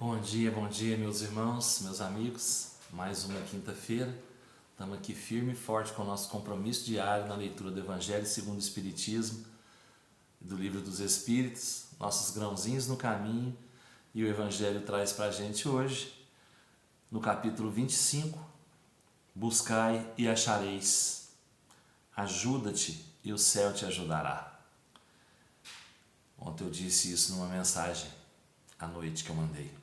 Bom dia, meus irmãos, meus amigos. Mais uma quinta-feira. Estamos aqui firme e forte com o nosso compromisso diário na leitura do Evangelho segundo o Espiritismo, do Livro dos Espíritos, nossos grãozinhos no caminho. E o Evangelho traz para a gente hoje, no capítulo 25, buscai e achareis, ajuda-te e o céu te ajudará. Ontem eu disse isso numa mensagem à noite que eu mandei.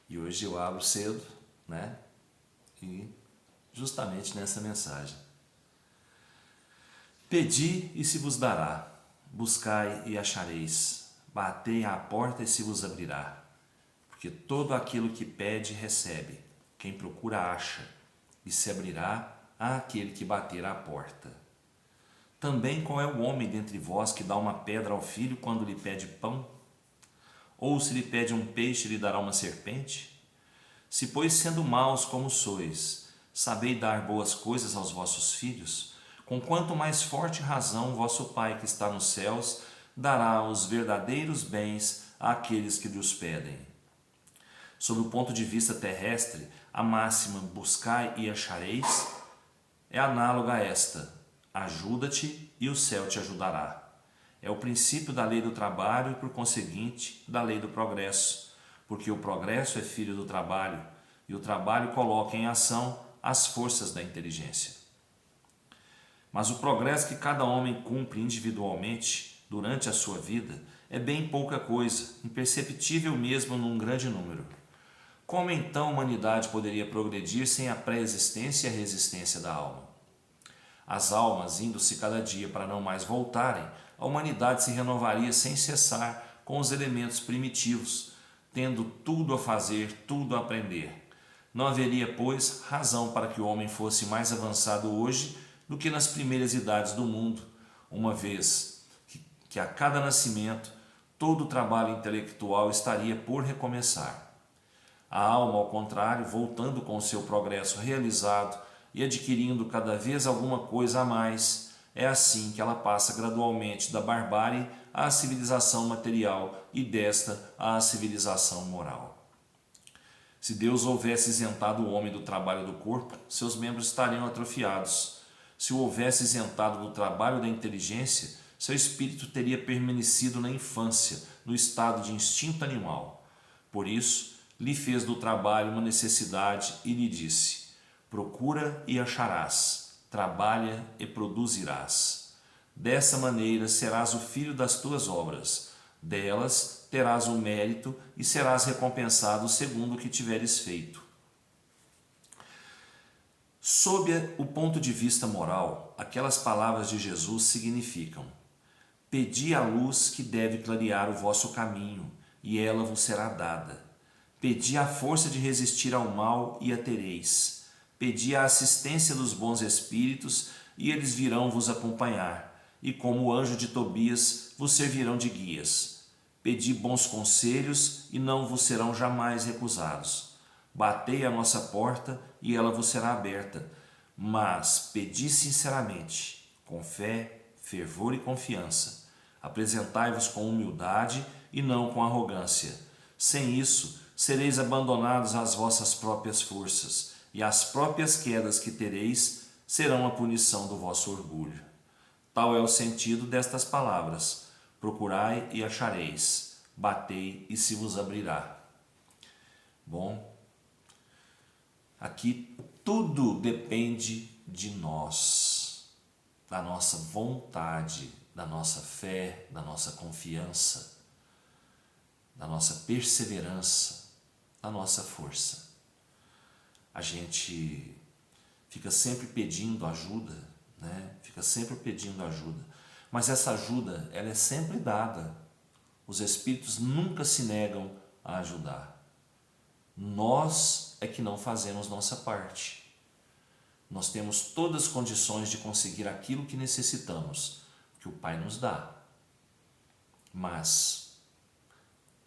E hoje eu abro cedo, né? E justamente nessa mensagem. Pedi e se vos dará, buscai e achareis, batei à porta e se vos abrirá. Porque todo aquilo que pede recebe, quem procura acha, e se abrirá àquele que bater à porta. Também qual é o homem dentre vós que dá uma pedra ao filho quando lhe pede pão? Ou se lhe pede um peixe, lhe dará uma serpente? Se, pois, sendo maus como sois, sabeis dar boas coisas aos vossos filhos, com quanto mais forte razão vosso Pai que está nos céus dará os verdadeiros bens àqueles que lhes pedem. Sob o ponto de vista terrestre, a máxima buscai e achareis é análoga a esta: ajuda-te e o céu te ajudará. É o princípio da lei do trabalho e, por conseguinte, da lei do progresso, porque o progresso é filho do trabalho e o trabalho coloca em ação as forças da inteligência. Mas o progresso que cada homem cumpre individualmente durante a sua vida é bem pouca coisa, imperceptível mesmo num grande número. Como então a humanidade poderia progredir sem a pré-existência e a resistência da alma? As almas, indo-se cada dia para não mais voltarem, a humanidade se renovaria sem cessar com os elementos primitivos, tendo tudo a fazer, tudo a aprender. Não haveria, pois, razão para que o homem fosse mais avançado hoje do que nas primeiras idades do mundo, uma vez que a cada nascimento todo o trabalho intelectual estaria por recomeçar. A alma, ao contrário, voltando com o seu progresso realizado e adquirindo cada vez alguma coisa a mais, é assim que ela passa gradualmente da barbárie à civilização material e desta à civilização moral. Se Deus houvesse isentado o homem do trabalho do corpo, seus membros estariam atrofiados. Se o houvesse isentado do trabalho da inteligência, seu espírito teria permanecido na infância, no estado de instinto animal. Por isso, lhe fez do trabalho uma necessidade e lhe disse: procura e acharás, trabalha e produzirás. Dessa maneira serás o filho das tuas obras, delas terás o mérito e serás recompensado segundo o que tiveres feito. Sob o ponto de vista moral, aquelas palavras de Jesus significam: pedi a luz que deve clarear o vosso caminho, e ela vos será dada. Pedi a força de resistir ao mal, e a tereis. Pedi a assistência dos bons espíritos, e eles virão vos acompanhar, e como o anjo de Tobias vos servirão de guias. Pedi bons conselhos, e não vos serão jamais recusados. Batei à nossa porta, e ela vos será aberta. Mas pedi sinceramente, com fé, fervor e confiança. Apresentai-vos com humildade e não com arrogância. Sem isso, sereis abandonados às vossas próprias forças, e as próprias quedas que tereis serão a punição do vosso orgulho. Tal é o sentido destas palavras: procurai e achareis, batei e se vos abrirá. Bom, aqui tudo depende de nós, da nossa vontade, da nossa fé, da nossa confiança, da nossa perseverança, da nossa força. A gente fica sempre pedindo ajuda, né? Fica sempre pedindo ajuda, mas essa ajuda, ela é sempre dada. Os espíritos nunca se negam a ajudar. Nós é que não fazemos nossa parte. Nós temos todas as condições de conseguir aquilo que necessitamos, que o Pai nos dá. Mas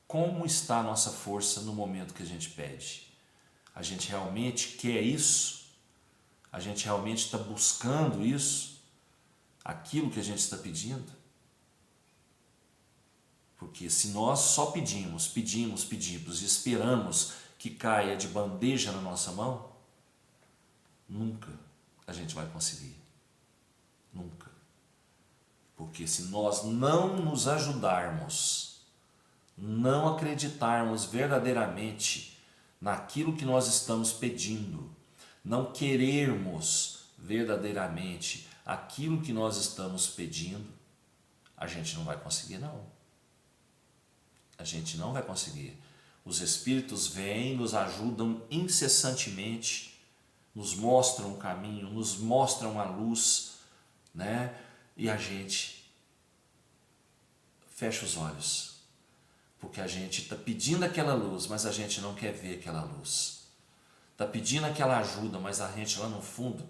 como está a nossa força no momento que a gente pede? A gente realmente quer isso? A gente realmente está buscando isso? Aquilo que a gente está pedindo? Porque se nós só pedimos e esperamos que caia de bandeja na nossa mão, nunca a gente vai conseguir. Nunca. Porque se nós não nos ajudarmos, não acreditarmos verdadeiramente naquilo que nós estamos pedindo, não querermos verdadeiramente aquilo que nós estamos pedindo, a gente não vai conseguir, não. A gente não vai conseguir. Os Espíritos vêm, nos ajudam incessantemente, nos mostram o caminho, nos mostram a luz, né? E a gente fecha os olhos, porque a gente está pedindo aquela luz, mas a gente não quer ver aquela luz. Está pedindo aquela ajuda, mas a gente lá no fundo,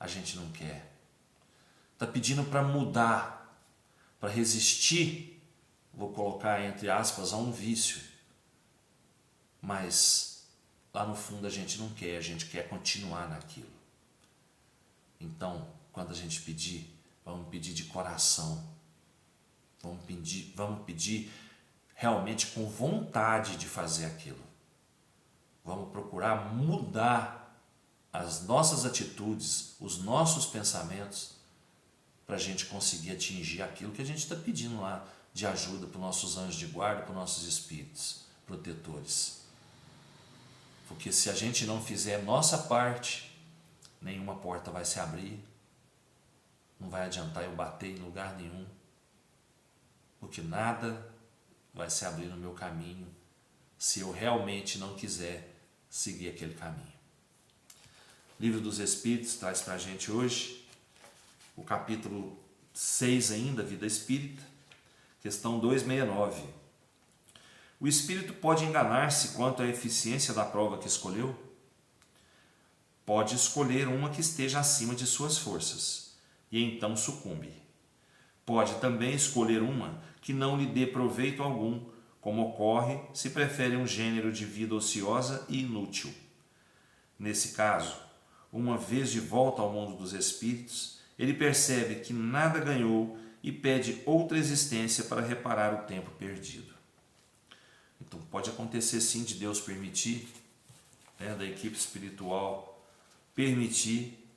a gente não quer. Está pedindo para mudar, para resistir, vou colocar entre aspas, a um vício. Mas lá no fundo a gente não quer, a gente quer continuar naquilo. Então, quando a gente pedir, vamos pedir de coração. Vamos pedir realmente com vontade de fazer aquilo. Vamos procurar mudar as nossas atitudes, os nossos pensamentos, para a gente conseguir atingir aquilo que a gente está pedindo lá de ajuda para os nossos anjos de guarda, para os nossos espíritos protetores. Porque se a gente não fizer a nossa parte, nenhuma porta vai se abrir, não vai adiantar eu bater em lugar nenhum, porque nada vai se abrir no meu caminho se eu realmente não quiser seguir aquele caminho. O Livro dos Espíritos traz para a gente hoje o capítulo 6 ainda, Vida Espírita, questão 269. O espírito pode enganar-se quanto à eficiência da prova que escolheu? Pode escolher uma que esteja acima de suas forças, e então sucumbe. Pode também escolher uma que não lhe dê proveito algum, como ocorre se prefere um gênero de vida ociosa e inútil. Nesse caso, uma vez de volta ao mundo dos espíritos, ele percebe que nada ganhou e pede outra existência para reparar o tempo perdido. Então pode acontecer sim de Deus permitir, da equipe espiritual permitir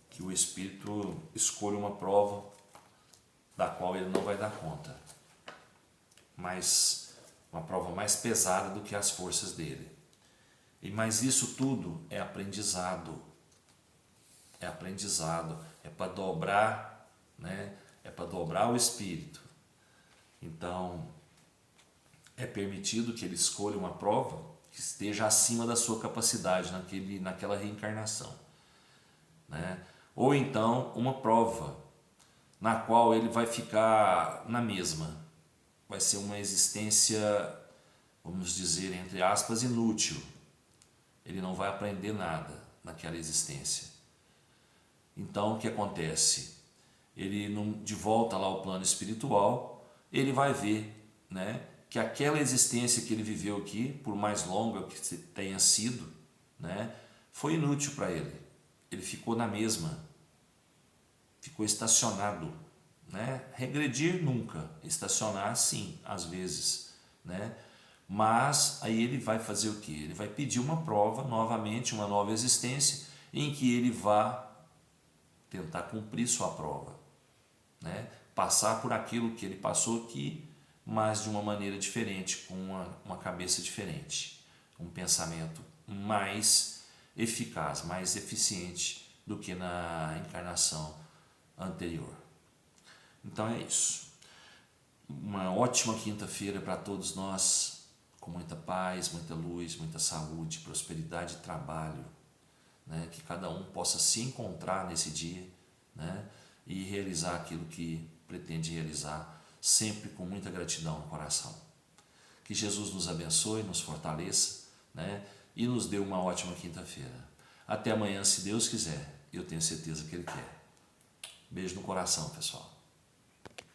que o espírito escolha uma prova da qual ele não vai dar conta, mas uma prova mais pesada do que as forças dele. Mas isso tudo é aprendizado, é para dobrar, é para dobrar o espírito. Então é permitido que ele escolha uma prova que esteja acima da sua capacidade naquela reencarnação, ou então uma prova na qual ele vai ficar na mesma, vai ser uma existência, vamos dizer, entre aspas, inútil. Ele não vai aprender nada naquela existência. Então o que acontece? Ele, de volta lá ao plano espiritual, ele vai ver, que aquela existência que ele viveu aqui, por mais longa que tenha sido, foi inútil para ele. Ele ficou na mesma, ficou estacionado, Regredir nunca, estacionar sim, às vezes, Mas aí ele vai fazer o quê? Ele vai pedir uma prova, novamente, uma nova existência, em que ele vá tentar cumprir sua prova, passar por aquilo que ele passou aqui, mas de uma maneira diferente, com uma cabeça diferente, um pensamento mais eficaz, mais eficiente do que na encarnação anterior. Então é isso. Uma ótima quinta-feira para todos nós, com muita paz, muita luz, muita saúde, prosperidade e trabalho, que cada um possa se encontrar nesse dia, e realizar aquilo que pretende realizar, sempre com muita gratidão no coração. Que Jesus nos abençoe, nos fortaleça, e nos dê uma ótima quinta-feira. Até amanhã, se Deus quiser, eu tenho certeza que Ele quer. Beijo no coração, pessoal.